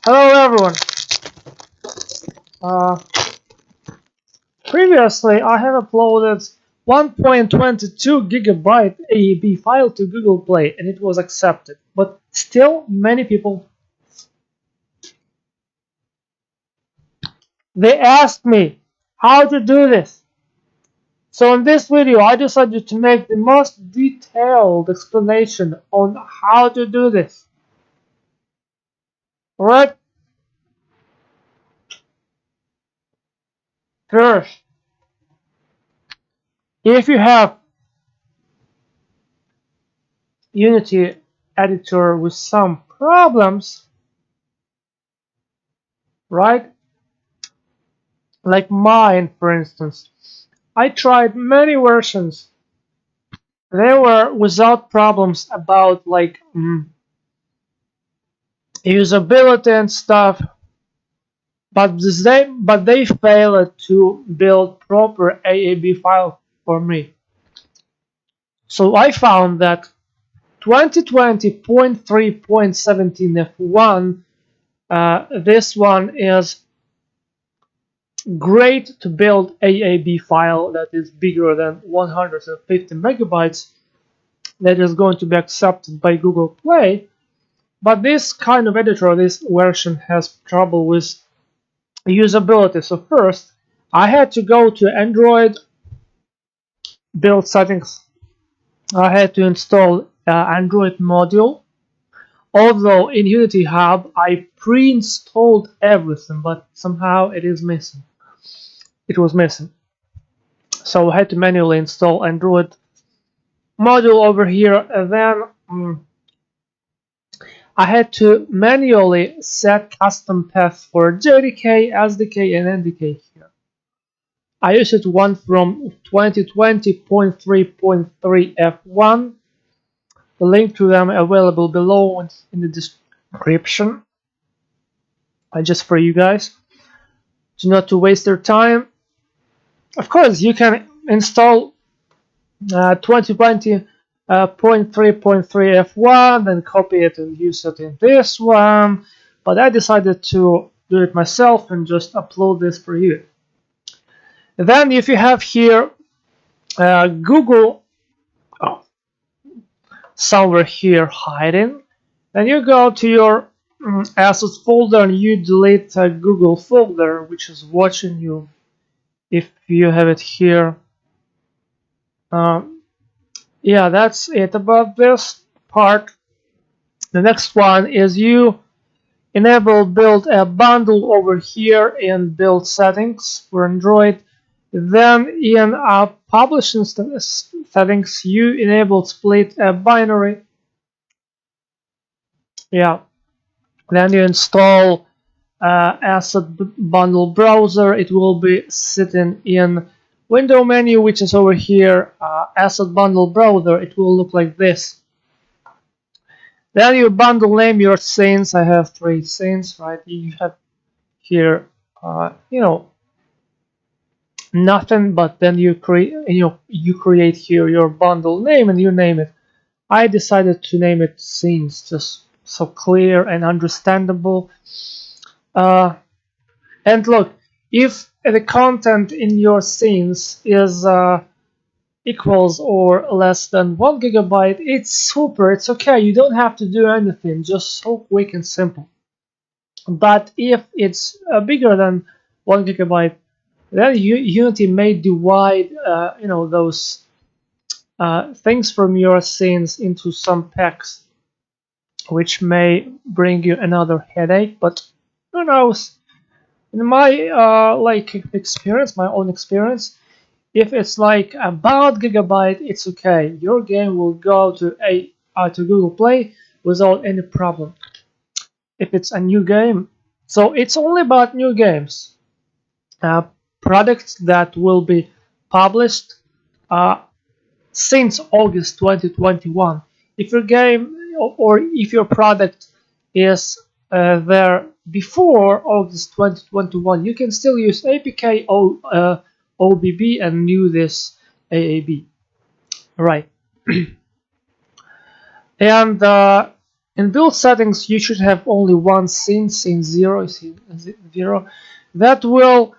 Hello everyone. Uh, Previously I have uploaded 1.22 gigabyte AAB file to Google Play and it was accepted. But still many people, they asked me how to do this. So in this video I decided to make the most detailed explanation on how to do this. Alright? First, if you have Unity editor with some problems, right? Like mine, for instance. I tried many versions. They were without problems about like usability and stuff, but they failed to build proper AAB file for me. So I found that 2020.3.17 F1, this one is great to build AAB file that is bigger than 150 megabytes that is going to be accepted by Google Play. But this kind of editor, this version, has trouble with usability. So first, I had to go to Android build settings. I had to install Android module. Although in Unity Hub, I pre-installed everything, but somehow it is missing. It was missing. So I had to manually install Android module over here, and then I had to manually set custom paths for JDK, SDK, and NDK here. I used one from 2020.3.3 F1. The link to them available below in the description. Just for you guys, to not to waste your time. Of course, you can install 2020.3.3 F1, then copy it and use it in this one. But I decided to do it myself and just upload this for you. Then if you have here Google somewhere here hiding, then you go to your assets folder and you delete Google folder which is watching you. If you have it here, yeah, that's it about this part. The next one is you enable build a bundle over here in build settings for Android. Then in publishing settings, you enable split a binary. Yeah. Then you install asset bundle browser. It will be sitting in window menu, which is over here. Asset bundle browser. It will look like this. Then you bundle name your scenes. I have 3 scenes, right? You have here, nothing, but then you create here your bundle name and you name it. I decided to name it scenes, just so clear and understandable. And look, if the content in your scenes is equals or less than 1 gigabyte, it's super, it's okay, you don't have to do anything, just so quick and simple. But if it's bigger than 1 gigabyte, then Unity may divide those things from your scenes into some packs, which may bring you another headache, but who knows. In my experience, my own experience, if it's like about gigabyte, it's okay. Your game will go to Google Play without any problem. If it's a new game, so it's only about new games, products that will be published since August 2021. If your game or if your product is there before August 2021, you can still use APK OBB and new this AAB. Right. And In build settings, you should have only one scene, scene 0, scene 0. That will,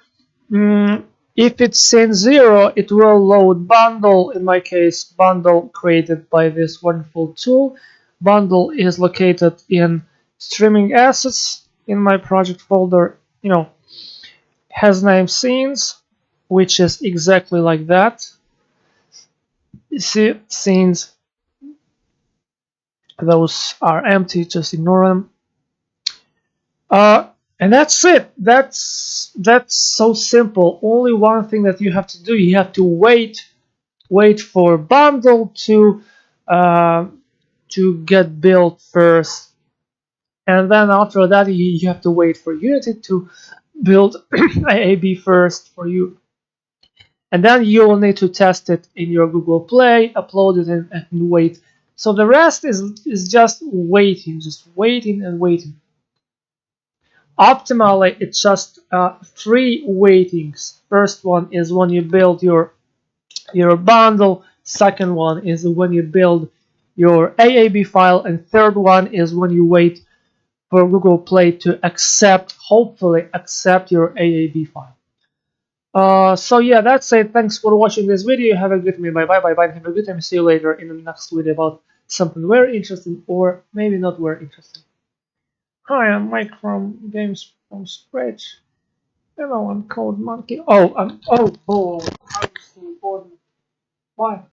if it's scene 0, it will load bundle, in my case, bundle created by this wonderful tool. Bundle is located in streaming assets in my project folder, has name scenes, which is exactly like that. You see, scenes, those are empty, just ignore them. And that's it. That's so simple. Only one thing that you have to do, you have to wait for bundle uh, to get built first, and then after that you have to wait for Unity to build AAB first for you, and then you will need to test it in your Google Play, upload it, and wait. So the rest is just waiting and waiting. Optimally, it's just 3 waitings. First one is when you build your bundle. Second one is when you build your AAB file, and third one is when you wait for Google Play to hopefully accept your AAB file. So yeah, that's it. Thanks for watching this video. Have a good day. Bye bye. Have a good time. See you later in the next video about something very interesting, or maybe not very interesting. Hi, I'm Mike from Games from Scratch. Hello, I'm Code Monkey. Oh, I'm oh, how is he important? Why?